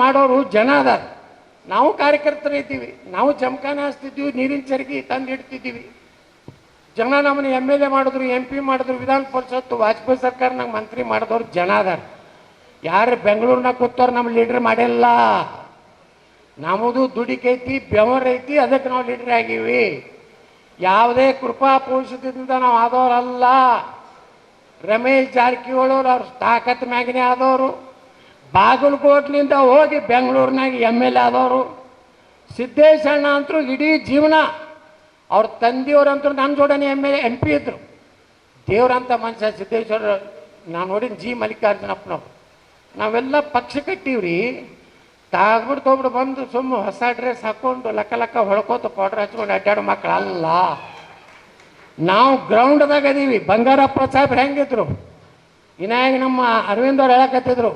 ಮಾಡೋರು ಜನ ಅದಾರ. ನಾವು ಕಾರ್ಯಕರ್ತರು ಇದ್ದೀವಿ, ನಾವು ಜಮಖಾನೆ ಹಾಸ್ತಿದ್ದೀವಿ, ನೀರಿನ ಚರಗಿ ತಂದು ಇಡ್ತಿದ್ದೀವಿ. ಜನ ನಮ್ಮನ್ನು MLA ಮಾಡಿದ್ರು, MP ಮಾಡಿದ್ರು, ವಿಧಾನ ಪರಿಷತ್ತು ವಾಜಪೇಯಿ ಸರ್ಕಾರನಾಗ ಮಂತ್ರಿ ಮಾಡಿದವ್ರು ಜನ ಅದಾರ. ಯಾರು ಬೆಂಗಳೂರಿನಾಗ ಕೂತವ್ರು ನಮ್ಮ ಲೀಡ್ರ್ ಮಾಡಿಲ್ಲ. ನಮ್ಮದು ದುಡಿಕೈತಿ, ಬೆವರೈತಿ, ಅದಕ್ಕೆ ನಾವು ಲೀಡ್ರ್ ಆಗೀವಿ. ಯಾವುದೇ ಕೃಪಾ ಪೋಷದಿಂದ ನಾವು ಆದವರಲ್ಲ. ರಮೇಶ್ ಜಾರಕಿಹೊಳಿ ಅವ್ರ ತಾಕತ್ ಮ್ಯಾಗನೇ ಆದವರು. ಬಾಗಲಕೋಟ್ನಿಂದ ಹೋಗಿ ಬೆಂಗಳೂರಿನಾಗ MLA ಆದವರು. ಸಿದ್ದೇಶಣ್ಣ ಅಂತರೂ ಇಡೀ ಜೀವನ ಅವ್ರ ತಂದೆಯವರಂತೂ ನನ್ನ ಜೋಡನೆ MP ಇದ್ರು. ದೇವ್ರಂಥ ಮನುಷ್ಯ ಸಿದ್ದೇಶ್ವರ. ನಾನು ನೋಡಿನ G. ಮಲ್ಲಿಕಾರ್ಜುನಪ್ಪನವ್ರು. ನಾವೆಲ್ಲ ಪಕ್ಷ ಕಟ್ಟಿವ್ರಿ. ತಾಗ್ಬಿಟ್ಟು ತೊಗ್ಬಿಟ್ಟು ಬಂದು ಸುಮ್ಮ ಹೊಸ ಡ್ರೆಸ್ ಹಾಕ್ಕೊಂಡು ಲಕ್ಕ ಹೊಳ್ಕೋತ ಪೌಡ್ರ್ ಹಚ್ಕೊಂಡು ಅಡ್ಡಾಡೋ ಮಕ್ಕಳು ಅಲ್ಲ. ನಾವು ಗ್ರೌಂಡ್ದಾಗ ಅದೀವಿ. ಬಂಗಾರಪ್ಪ ಸಾಹೇಬ್ರು ಹೆಂಗಿದ್ರು, ಇನ್ನಾಗ ನಮ್ಮ ಅರವಿಂದ್ ಅವ್ರು ಹೇಳಕತ್ತಿದ್ರು,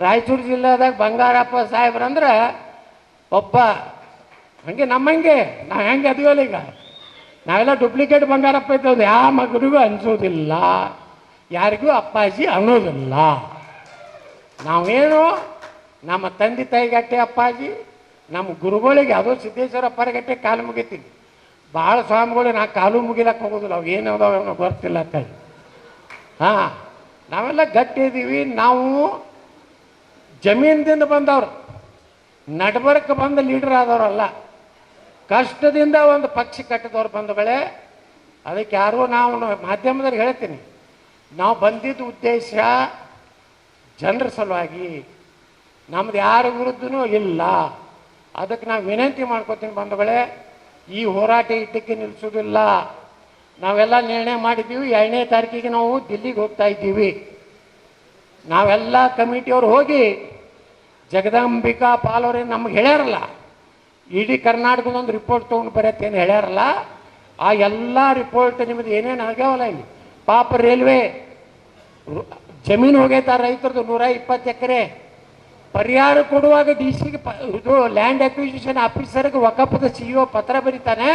ರಾಯಚೂರು ಜಿಲ್ಲೆದಾಗ ಬಂಗಾರಪ್ಪ ಸಾಹೇಬ್ರಂದ್ರೆ ಒಬ್ಬ ಹಂಗೆ ನಮ್ಮಂಗೆ ನಾವು ಹೆಂಗೆ ಅದೀವಲ್ಲ. ಈಗ ನಾವೆಲ್ಲ ಡೂಪ್ಲಿಕೇಟ್ ಬಂಗಾರಪ್ಪ ಇದ್ದದ್ದು ಯಾವ ಮಗನಿಗೂ ಅನಿಸೋದಿಲ್ಲ, ಯಾರಿಗೂ ಅಪ್ಪಾಜಿ ಅನ್ನೋದಿಲ್ಲ. ನಾವೇನು ನಮ್ಮ ತಂದೆ ತಾಯಿಗಟ್ಟೆ ಅಪ್ಪಾಜಿ, ನಮ್ಮ ಗುರುಗಳಿಗೆ ಅದು ಸಿದ್ದೇಶ್ವರ ಅಪ್ಪರಗಟ್ಟೆ ಕಾಲು ಮುಗಿತೀನಿ. ಭಾಳ ಸ್ವಾಮಿಗಳು ನಾ ಕಾಲು ಮುಗಿಲಕ್ಕೆ ಹೋಗೋದಿಲ್ಲ, ಅವು ಏನು ಅದಾವ ಗೊತ್ತಿಲ್ಲ ಅಂತೇಳಿ. ಹಾಂ, ನಾವೆಲ್ಲ ಗಟ್ಟಿ ಇದ್ದೀವಿ. ನಾವು ಜಮೀನದಿಂದ ಬಂದವರು, ನಡ್ಬರ್ಕ್ ಬಂದು ಲೀಡರ್ ಆದವರಲ್ಲ. ಕಷ್ಟದಿಂದ ಒಂದು ಪಕ್ಷ ಕಟ್ಟಿದವ್ರು ಬಂಧುಗಳೇ. ಅದಕ್ಕೆ ಯಾರು ನಾವು ಮಾಧ್ಯಮದಲ್ಲಿ ಹೇಳ್ತೀನಿ, ನಾವು ಬಂದಿದ್ದ ಉದ್ದೇಶ ಜನರ ಸಲುವಾಗಿ, ನಮ್ದು ಯಾರ ವಿರುದ್ಧನೂ ಇಲ್ಲ. ಅದಕ್ಕೆ ನಾವು ವಿನಂತಿ ಮಾಡ್ಕೋತೀನಿ ಬಂಧುಗಳೇ, ಈ ಹೋರಾಟ ಇದ್ದಕ್ಕೆ ನಿಲ್ಲಿಸೋದಿಲ್ಲ. ನಾವೆಲ್ಲ ನಿರ್ಣಯ ಮಾಡಿದ್ದೀವಿ, 2ನೇ ತಾರೀಕಿಗೆ ನಾವು ದಿಲ್ಲಿಗೆ ಹೋಗ್ತಾ ಇದ್ದೀವಿ. ನಾವೆಲ್ಲ ಕಮಿಟಿಯವ್ರು ಹೋಗಿ ಜಗದಾಂಬಿಕಾ ಪಾಲ್ ಅವ್ರೇನು ನಮ್ಗೆ ಹೇಳ್ಯಾರಲ್ಲ, ಇಡೀ ಕರ್ನಾಟಕದೊಂದು ರಿಪೋರ್ಟ್ ತೊಗೊಂಡು ಬರತ್ತೇನು ಹೇಳ್ಯಾರಲ್ಲ, ಆ ಎಲ್ಲ ರಿಪೋರ್ಟ್ ನಿಮ್ಮದು ಏನೇನು ಆಗ್ಯಾವಲ್ಲ ಇಲ್ಲಿ. ಪಾಪ ರೈಲ್ವೆ ಜಮೀನು ಹೋಗೈತಾರ ರೈತರದು 120 ಎಕರೆ. ಪರಿಹಾರ ಕೊಡುವಾಗ DC ಇದು ಲ್ಯಾಂಡ್ ಅಕ್ವಿಸಿಷನ್ ಆಫೀಸರ್ಗೆ ವಕಫದ CEO ಪತ್ರ ಬರೀತಾನೆ,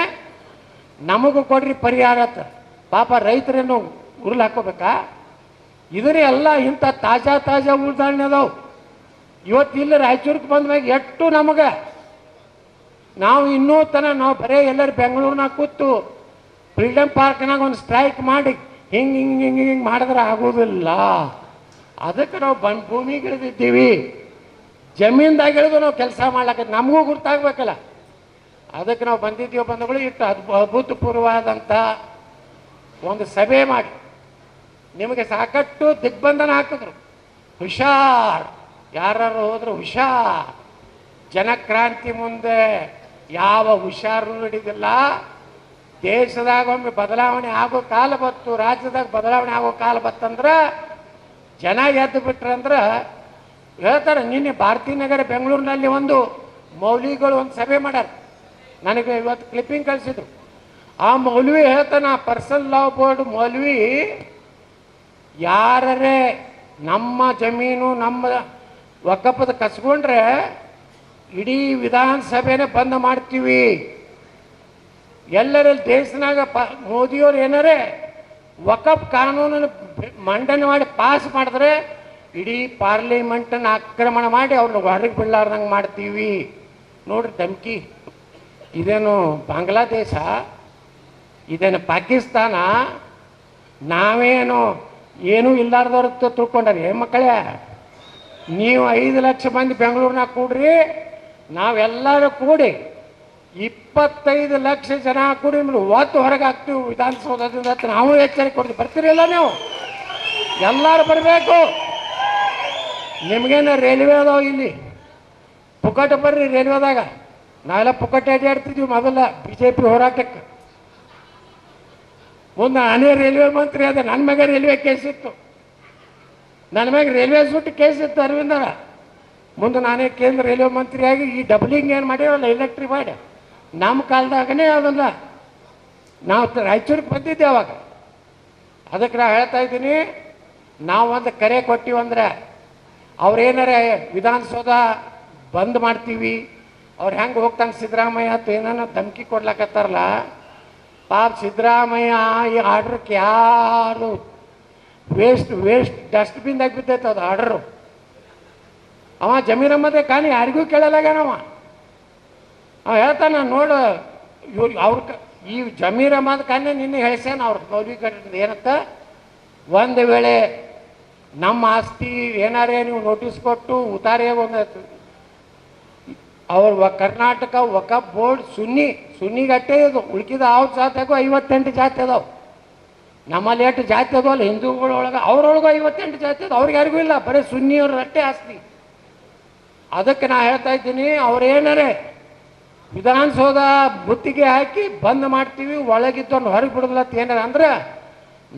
ನಮಗೂ ಕೊಡ್ರಿ ಪರಿಹಾರ ಅಂತ. ಪಾಪ ರೈತರೇನು ಉರುಳು ಹಾಕೋಬೇಕಾ? ಇದ್ರೆ ಎಲ್ಲ ಇಂಥ ತಾಜಾ ಉದಾಹರಣೆ ಅದಾವು. ಇವತ್ತು ಇಲ್ಲಿ ರಾಯಚೂರಿಗೆ ಬಂದ ಮ್ಯಾಗ ಎಷ್ಟು ನಮಗೆ, ನಾವು ಇನ್ನೂ ನಾವು ಬರೇ ಎಲ್ಲರೂ ಬೆಂಗಳೂರಿನಾಗ ಕೂತು ಫ್ರೀಡಮ್ ಪಾರ್ಕ್ನಾಗ ಒಂದು ಸ್ಟ್ರೈಕ್ ಮಾಡಿ ಹಿಂಗೆ ಮಾಡಿದ್ರೆ ಆಗೋದಿಲ್ಲ. ಅದಕ್ಕೆ ನಾವು ಭೂಮಿಗೆ ಇಳಿದಿದ್ದೀವಿ, ಜಮೀನ್ದಾಗ ಇಳಿದು ನಾವು ಕೆಲಸ ಮಾಡ್ಲಿಕ್ಕೆ ನಮಗೂ ಗುರ್ತಾಗಬೇಕಲ್ಲ. ಅದಕ್ಕೆ ನಾವು ಬಂದಿದ್ದೀವಿ ಬಂಧುಗಳು. ಇಟ್ಟು ಅಭೂತಪೂರ್ವವಾದಂಥ ಒಂದು ಸಭೆ ಮಾಡಿ ನಿಮಗೆ ಸಾಕಷ್ಟು ದಿಗ್ಬಂಧನ ಹಾಕಿದ್ರು. ಹುಷಾರ್, ಯಾರು ಹೋದ್ರು ಹುಷಾರ್. ಜನಕ್ರಾಂತಿ ಮುಂದೆ ಯಾವ ಹುಷಾರು ಹಿಡಿದಿಲ್ಲ. ದೇಶದಾಗ ಒಮ್ಮೆ ಬದಲಾವಣೆ ಆಗೋ ಕಾಲ ಬತ್ತು, ರಾಜ್ಯದಾಗ ಬದಲಾವಣೆ ಆಗೋ ಕಾಲ ಬತ್ತಂದ್ರೆ ಜನ ಎದ್ದು ಬಿಟ್ರಂದ್ರೆ ಹೇಳ್ತಾರೆ. ನಿನ್ನೆ ಭಾರತೀನಗರ ಬೆಂಗಳೂರಿನಲ್ಲಿ ಒಂದು ಮೌಲ್ವಿಗಳು ಒಂದು ಸಭೆ ಮಾಡ್ಯಾರ. ನನಗೆ ಇವತ್ತು ಕ್ಲಿಪ್ಪಿಂಗ್ ಕಳಿಸಿದ್ರು. ಆ ಮೌಲ್ವಿ ಹೇಳ್ತಾನೆ, ಪರ್ಸನಲ್ ಲಾ ಬೋರ್ಡ್ ಮೌಲ್ವಿ, ಯಾರೇ ನಮ್ಮ ಜಮೀನು ನಮ್ಮ ವಕಫದ ಕಸ್ಕೊಂಡ್ರೆ ಇಡೀ ವಿಧಾನಸಭೆನೇ ಬಂದ್ ಮಾಡ್ತೀವಿ. ಎಲ್ಲರಲ್ಲಿ ದೇಶನಾಗ ಮೋದಿಯವ್ರು ಏನಾರೇ ವಕಫ್ ಕಾನೂನನ್ನು ಮಂಡನೆ ಮಾಡಿ ಪಾಸ್ ಮಾಡಿದ್ರೆ ಇಡೀ ಪಾರ್ಲಿಮೆಂಟನ್ನು ಆಕ್ರಮಣ ಮಾಡಿ ಅವ್ರನ್ನ ಹೊರಗೆ ಬಿಡಲಾರ್ದಂಗೆ ಮಾಡ್ತೀವಿ. ನೋಡ್ರಿ ಧಮ್ಕಿ. ಇದೇನು ಬಾಂಗ್ಲಾದೇಶ, ಇದೇನು ಪಾಕಿಸ್ತಾನ? ನಾವೇನು ಏನೂ ಇಲ್ಲಾರ್ದವ್ರ ತಿಳ್ಕೊಂಡ್ರಿ ಮಕ್ಕಳೇ. ನೀವು 5 ಲಕ್ಷ ಮಂದಿ ಬೆಂಗಳೂರಿನಾಗ ಕೂಡ್ರಿ, ನಾವೆಲ್ಲರೂ ಕೂಡಿ 25 ಲಕ್ಷ ಜನ ಕೂಡಿ ನಿಮ್ಗೆ ಒತ್ತು ಹೊರಗೆ ಹಾಕ್ತೀವಿ ವಿಧಾನಸೌಧದಿಂದ. ನಾವು ಎಚ್ಚರಿಕೆ ಕೊಡ್ತೀವಿ. ಬರ್ತೀರಿಲ್ಲ ನೀವು? ಎಲ್ಲರೂ ಬರಬೇಕು. ನಿಮಗೇನು ರೈಲ್ವೆ ಅದಾವ ಇಲ್ಲಿ, ಪುಕ್ಕಟ ಬರ್ರಿ ರೈಲ್ವೆದಾಗ. ನಾವೆಲ್ಲ ಪುಕ್ಕಟ ಅಡ್ಡಾಡ್ತಿದ್ವಿ ಮೊದಲ BJP ಹೋರಾಟಕ್ಕೆ. ಮುಂದೆ ನಾನೇ ರೈಲ್ವೆ ಮಂತ್ರಿ ಅದೇ, ನನ್ನ ಮ್ಯಾಗ ರೈಲ್ವೆ ಕೇಸ್ ಇತ್ತು, ನನ್ನ ಮ್ಯಾಗ ರೈಲ್ವೆ ಸುಟ್ಟು ಕೇಸ್ ಇತ್ತು ಅರವಿಂದರ. ಮುಂದೆ ನಾನೇ ಕೇಂದ್ರ ರೈಲ್ವೆ ಮಂತ್ರಿಯಾಗಿ ಈ ಡಬ್ಲಿಂಗ್ ಏನು ಮಾಡಿರಲ್ಲ ಎಲೆಕ್ಟ್ರಿಕ್ ಮಾಡಿ, ನಮ್ಮ ಕಾಲದಾಗನೇ ಅದಲ್ಲ. ನಾವು ರಾಯಚೂರಿಗೆ ಬಂದಿದ್ದೆ ಅವಾಗ. ಅದಕ್ಕೆ ನಾವು ಹೇಳ್ತಾ ಇದ್ದೀನಿ, ನಾವು ಒಂದು ಕರೆ ಕೊಟ್ಟಿವಂದ್ರೆ ಅವ್ರೇನಾರ ವಿಧಾನಸೌಧ ಬಂದ್ ಮಾಡ್ತೀವಿ, ಅವ್ರು ಹೆಂಗೆ ಹೋಗ್ತಾನೆ ಸಿದ್ದರಾಮಯ್ಯ ಅಂತ ಏನಾರ ಧಮಕಿ ಕೊಡ್ಲಕತ್ತಾರಲ್ಲ. ಪಾಪ ಸಿದ್ದರಾಮಯ್ಯ ಈ ಆರ್ಡ್ರಕ್ಕೆ ಯಾರು ವೇಸ್ಟ್ ಡಸ್ಟ್ಬಿನ್ದಾಗ ಬಿದ್ದೈತೆ ಅದು ಆರ್ಡ್ರು. ಅವ ಜಮೀರ್ ಅಹ್ಮದ್ ಖಾನ್ ಯಾರಿಗೂ ಕೇಳಲಾಗ್ಯಾನವ. ಅವ ಹೇಳ್ತಾನ ನೋಡು ಇವ್ರು ಈ ಜಮೀರ್ ಅಹ್ಮದ್ ಖಾನ್ ನಿನ್ನೆ ಹೇಳ್ಸ್ಯಾನ ಅವ್ರ ಮೌಲ್ವೀಕರಣ ಏನಂತ, ಒಂದು ವೇಳೆ ನಮ್ಮ ಆಸ್ತಿ ಏನಾರೇ ನೀವು ನೋಟಿಸ್ ಕೊಟ್ಟು ಉತಾರಿಯಾಗ ಒಂದು ಅವ್ರ ಕರ್ನಾಟಕ ವಕಫ್ ಬೋರ್ಡ್ ಸುನ್ನಿಗಟ್ಟೆ ಇದು, ಉಳ್ಕಿದ ಅವ್ರ ಜಾತಿಯಾಗೂ 58 ಜಾತಿ ಅದಾವೆ. ನಮ್ಮಲ್ಲಿ ಎಷ್ಟು ಜಾತಿ ಅದಾವಲ್ಲ ಹಿಂದೂಗಳೊಳಗೆ, ಅವ್ರೊಳಗೂ 58 ಜಾತಿ ಅದು, ಅವ್ರಿಗೆ ಯಾರಿಗೂ ಇಲ್ಲ, ಬರೀ ಸುನ್ನಿಯವ್ರ ಅಟ್ಟೆ ಆಸ್ತಿ. ಅದಕ್ಕೆ ನಾ ಹೇಳ್ತಾ ಇದ್ದೀನಿ, ಅವ್ರೇನಾರೇ ವಿಧಾನಸೌಧ ಬುತ್ತಿಗೆ ಹಾಕಿ ಬಂದ್ ಮಾಡ್ತೀವಿ, ಒಳಗಿದ್ದವ್ರನ್ನ ಹೊರಗೆ ಬಿಡೋದಿಲ್ಲ ಏನಾರ ಅಂದ್ರೆ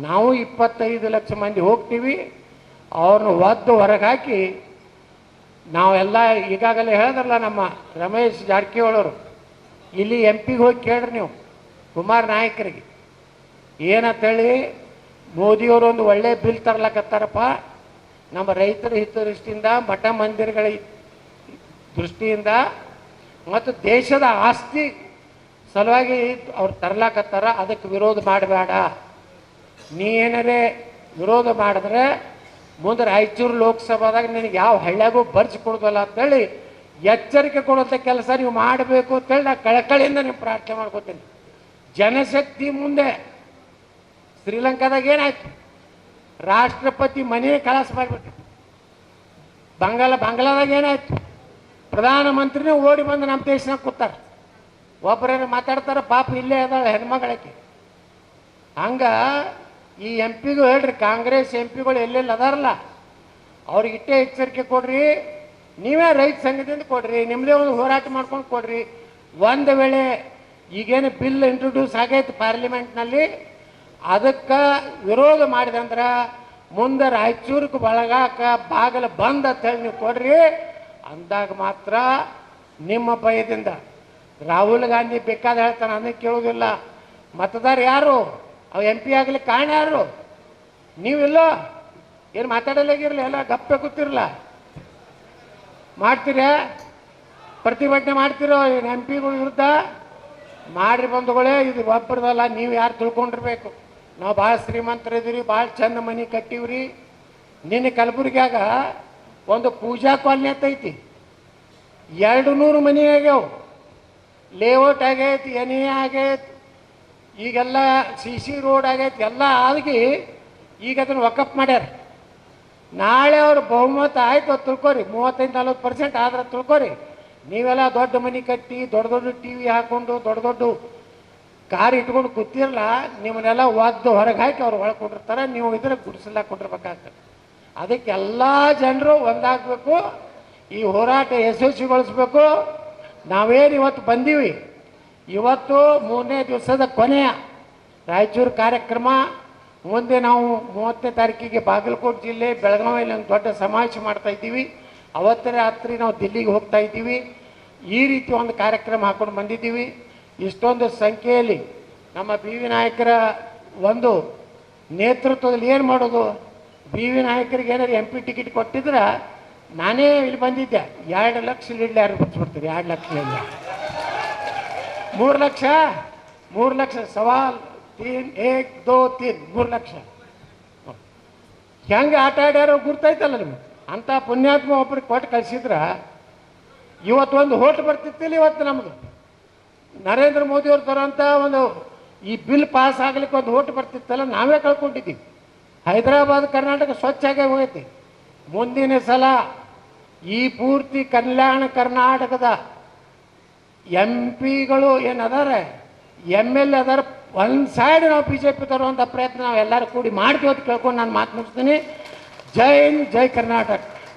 ನಾವು 25 ಲಕ್ಷ ಮಂದಿ ಹೋಗ್ತೀವಿ, ಅವ್ರನ್ನ ಒದ್ದು ಹೊರಗೆ ಹಾಕಿ ನಾವೆಲ್ಲ ಈಗಾಗಲೇ ಹೇಳಿದ್ರಲ್ಲ ನಮ್ಮ ರಮೇಶ್ ಜಾರಕಿಹೊಳಿ ಇಲ್ಲಿ MP ಹೋಗಿ ಕೇಳ್ರಿ ನೀವು ಕುಮಾರ್ ನಾಯಕರಿಗೆ ಏನಂತೇಳಿ, ಮೋದಿಯವರು ಒಂದು ಒಳ್ಳೆ ಬಿಲ್ ತರ್ಲಕತ್ತಾರಪ್ಪ, ನಮ್ಮ ರೈತರ ಹಿತದೃಷ್ಟಿಯಿಂದ ಮಠ ಮಂದಿರಗಳ ದೃಷ್ಟಿಯಿಂದ ಮತ್ತು ದೇಶದ ಆಸ್ತಿ ಸಲುವಾಗಿ ಅವ್ರು ತರ್ಲಾಕತ್ತಾರ, ಅದಕ್ಕೆ ವಿರೋಧ ಮಾಡಬೇಡ. ನೀ ಏನಾರೇ ವಿರೋಧ ಮಾಡಿದ್ರೆ ಮುಂದೆ ರಾಯಚೂರು ಲೋಕಸಭಾದಾಗ ನಿನಗೆ ಯಾವ ಹಳ್ಳಿಯಾಗೂ ಬರ್ಸಿ ಕೊಡೋದಲ್ಲ ಅಂತೇಳಿ ಎಚ್ಚರಿಕೆ ಕೊಡುವಂಥ ಕೆಲಸ ನೀವು ಮಾಡಬೇಕು ಅಂತೇಳಿ ನಾನು ಕಳಕಳಿಯಿಂದ ನೀವು ಪ್ರಾರ್ಥನೆ ಮಾಡ್ಕೋತೀನಿ. ಜನಶಕ್ತಿ ಮುಂದೆ ಶ್ರೀಲಂಕಾದಾಗ ಏನಾಯ್ತು, ರಾಷ್ಟ್ರಪತಿ ಮನೆ ಕಲಾಸ ಮಾಡಿಬಿಟ್ಟು. ಬಾಂಗ್ಲಾದಾಗ ಏನಾಯ್ತು, ಪ್ರಧಾನಮಂತ್ರಿನೇ ಓಡಿ ಬಂದು ನಮ್ಮ ದೇಶನಾಗ ಕೂತಾರೆ, ಒಬ್ಬರೇನು ಮಾತಾಡ್ತಾರೆ, ಪಾಪ ಇಲ್ಲೇ ಅದಾಳೆ ಹೆಣ್ಮಗಳಕ್ಕೆ. ಹಂಗೆ ಈ MP ಗೂ ಹೇಳ್ರಿ, ಕಾಂಗ್ರೆಸ್ MP ಗಳು ಎಲ್ಲೆಲ್ಲಿ ಅದಾರಲ್ಲ ಅವ್ರಿಗೆ ಇಟ್ಟೇ ಎಚ್ಚರಿಕೆ ಕೊಡ್ರಿ. ನೀವೇ ರೈತ ಸಂಘದಿಂದ ಕೊಡ್ರಿ, ನಿಮ್ಮದೇ ಒಂದು ಹೋರಾಟ ಮಾಡ್ಕೊಂಡು ಕೊಡ್ರಿ. ಒಂದು ವೇಳೆ ಈಗೇನು ಬಿಲ್ ಇಂಟ್ರೊಡ್ಯೂಸ್ ಆಗೈತೆ ಪಾರ್ಲಿಮೆಂಟ್ನಲ್ಲಿ, ಅದಕ್ಕೆ ವಿರೋಧ ಮಾಡಿದೆ ಅಂದ್ರೆ ಮುಂದೆ ರಾಯಚೂರಿಗೆ ಬಳಗಾಕ ಬಾಗಿಲು ಬಂದ್ ಅಂತ ಹೇಳಿ ನೀವು ಕೊಡ್ರಿ. ಅಂದಾಗ ಮಾತ್ರ ನಿಮ್ಮ ಭಯದಿಂದ ರಾಹುಲ್ ಗಾಂಧಿ ಬೇಕಾದ ಹೇಳ್ತಾನೆ, ಅದಕ್ಕೆ ಕೇಳೋದಿಲ್ಲ. ಮತದಾರ ಯಾರು, ಅವು MP ಆಗ್ಲಿಕ್ಕೆ ಕಾರಣ ಯಾರು? ನೀವಿಲ್ಲೋ ಏನು ಮಾತಾಡಲಾಗಿರಲಿ, ಎಲ್ಲ ಗಪ್ಪೆ ಕೂತಿರಲ್ಲ, ಮಾಡ್ತೀರ ಪ್ರತಿಭಟನೆ ಮಾಡ್ತಿರೋ MP ಗಳ ವಿರುದ್ಧ ಮಾಡ್ರಿ ಬಂಧುಗಳೇ. ಇದು ಒಬ್ಬರದಲ್ಲ, ನೀವು ಯಾರು ತಿಳ್ಕೊಂಡಿರ್ಬೇಕು. ನಾವು ಭಾಳ ಶ್ರೀಮಂತರಿದ್ದೀವಿ, ಭಾಳ ಚಂದ ಮನೆ ಕಟ್ಟಿವ್ರಿ. ನಿನ್ನೆ ಕಲಬುರಗಿಯಾಗ ಒಂದು ಪೂಜಾ ಕಾಲನಿ ಅಂತ ಐತಿ, 200 ಮನೆ ಆಗ್ಯಾವ, ಲೇಔಟ್ ಆಗೈತಿ, NA ಆಗೈತಿ, ಈಗೆಲ್ಲ CC ರೋಡ್ ಆಗೈತಿ, ಎಲ್ಲ ಆಗಿ ಈಗ ಅದನ್ನು ವಕಫ್ ಮಾಡ್ಯಾರ. ನಾಳೆ ಅವ್ರು ಬಹುಮತ ಆಯ್ತು ತಿಳ್ಕೊರಿ, 35-40% ಆದ್ರೆ ತಿಳ್ಕೊರಿ, ನೀವೆಲ್ಲ ದೊಡ್ಡ ಮನೆ ಕಟ್ಟಿ ದೊಡ್ಡ ದೊಡ್ಡ TV ಹಾಕ್ಕೊಂಡು ದೊಡ್ಡ ದೊಡ್ಡ ಕಾರ್ ಇಟ್ಕೊಂಡು ಕೂತಿರಲ್ಲ, ನಿಮ್ಮನ್ನೆಲ್ಲ ಒದ್ದು ಹೊರಗೆ ಹಾಕಿ ಅವ್ರು ಒಳಗೆ ಕೊಟ್ಟಿರ್ತಾರೆ, ನೀವು ಇದ್ರೆ ಗುಡಿಸಲ್ಲ ಕೊಟ್ಟಿರ್ಬೇಕಾಗ್ತದೆ. ಅದಕ್ಕೆ ಎಲ್ಲ ಜನರು ಒಂದಾಗಬೇಕು, ಈ ಹೋರಾಟ ಯಶಸ್ವಿಗೊಳಿಸ್ಬೇಕು. ನಾವೇನು ಇವತ್ತು ಬಂದೀವಿ, ಇವತ್ತು 3ನೇ ದಿವಸದ ಕೊನೆಯ ರಾಯಚೂರು ಕಾರ್ಯಕ್ರಮ. ಮುಂದೆ ನಾವು 30ನೇ ತಾರೀಕಿಗೆ ಬಾಗಲಕೋಟೆ ಜಿಲ್ಲೆ ಬೆಳಗಾವಿಯಲ್ಲಿ ಒಂದು ದೊಡ್ಡ ಸಮಾವೇಶ ಮಾಡ್ತಾ ಇದ್ದೀವಿ. ಅವತ್ತೇ ರಾತ್ರಿ ನಾವು ದಿಲ್ಲಿಗೆ ಹೋಗ್ತಾ ಇದ್ದೀವಿ. ಈ ರೀತಿ ಒಂದು ಕಾರ್ಯಕ್ರಮ ಹಾಕೊಂಡು ಬಂದಿದ್ದೀವಿ. ಇಷ್ಟೊಂದು ಸಂಖ್ಯೆಯಲ್ಲಿ ನಮ್ಮ BV ನಾಯಕರ ಒಂದು ನೇತೃತ್ವದಲ್ಲಿ ಏನು ಮಾಡೋದು, BV ನಾಯಕರಿಗೆ ಏನಾದ್ರು MP ಟಿಕೆಟ್ ಕೊಟ್ಟಿದ್ರೆ ನಾನೇ ಇಲ್ಲಿ ಬಂದಿದ್ದೆ. 2 ಲಕ್ಷ ಲೀಡ್ಲಿ ಯಾರು ಬರ್ಸ್ಬಿಡ್ತೀರಿ, 2 ಲಕ್ಷ ಲೀಡ್ಲಿ 3 ಲಕ್ಷ 3 ಲಕ್ಷ ಸವಾಲ್ 3 1 2 3 3 ಲಕ್ಷ ಹೆಂಗೆ ಆಟ ಆಡ್ಯಾರೋ ಗುರ್ತೈತಲ್ಲ ನಿಮ್ಗೆ. ಅಂಥ ಪುಣ್ಯಾತ್ಮ ಒಬ್ಬರಿಗೆ ಕೊಟ್ಟು ಕಳಿಸಿದ್ರೆ ಇವತ್ತು ಒಂದು ಹೋಟ್ ಬರ್ತಿತ್ತಿಲ್ಲ. ಇವತ್ತು ನಮ್ಮದು ನರೇಂದ್ರ ಮೋದಿಯವ್ರು ತರೋಂಥ ಒಂದು ಈ ಬಿಲ್ ಪಾಸ್ ಆಗ್ಲಿಕ್ಕೆ ಒಂದು ಹೋಟ್ ಬರ್ತಿತ್ತಲ್ಲ, ನಾವೇ ಕಳ್ಕೊಂಡಿದ್ದೀವಿ. ಹೈದರಾಬಾದ್ ಕರ್ನಾಟಕ ಸ್ವಚ್ಛ ಆಗೇ ಹೋಗೈತಿ. ಮುಂದಿನ ಸಲ ಈ ಪೂರ್ತಿ ಕಲ್ಯಾಣ ಕರ್ನಾಟಕದ MP ಗಳು ಏನದಾರೆ, MLA ಅದಾರ, ಒಂದು ಸೈಡ್ ನಾವು BJP ತರುವಂಥ ಪ್ರಯತ್ನ ನಾವು ಎಲ್ಲರೂ ಕೂಡಿ ಮಾಡ್ತೀವಿ ಅಂತ ಕೇಳ್ಕೊಂಡು ನಾನು ಮಾತು ಮುಗಿಸ್ತೀನಿ. ಜೈ ಹಿಂದ್, ಜೈ ಕರ್ನಾಟಕ.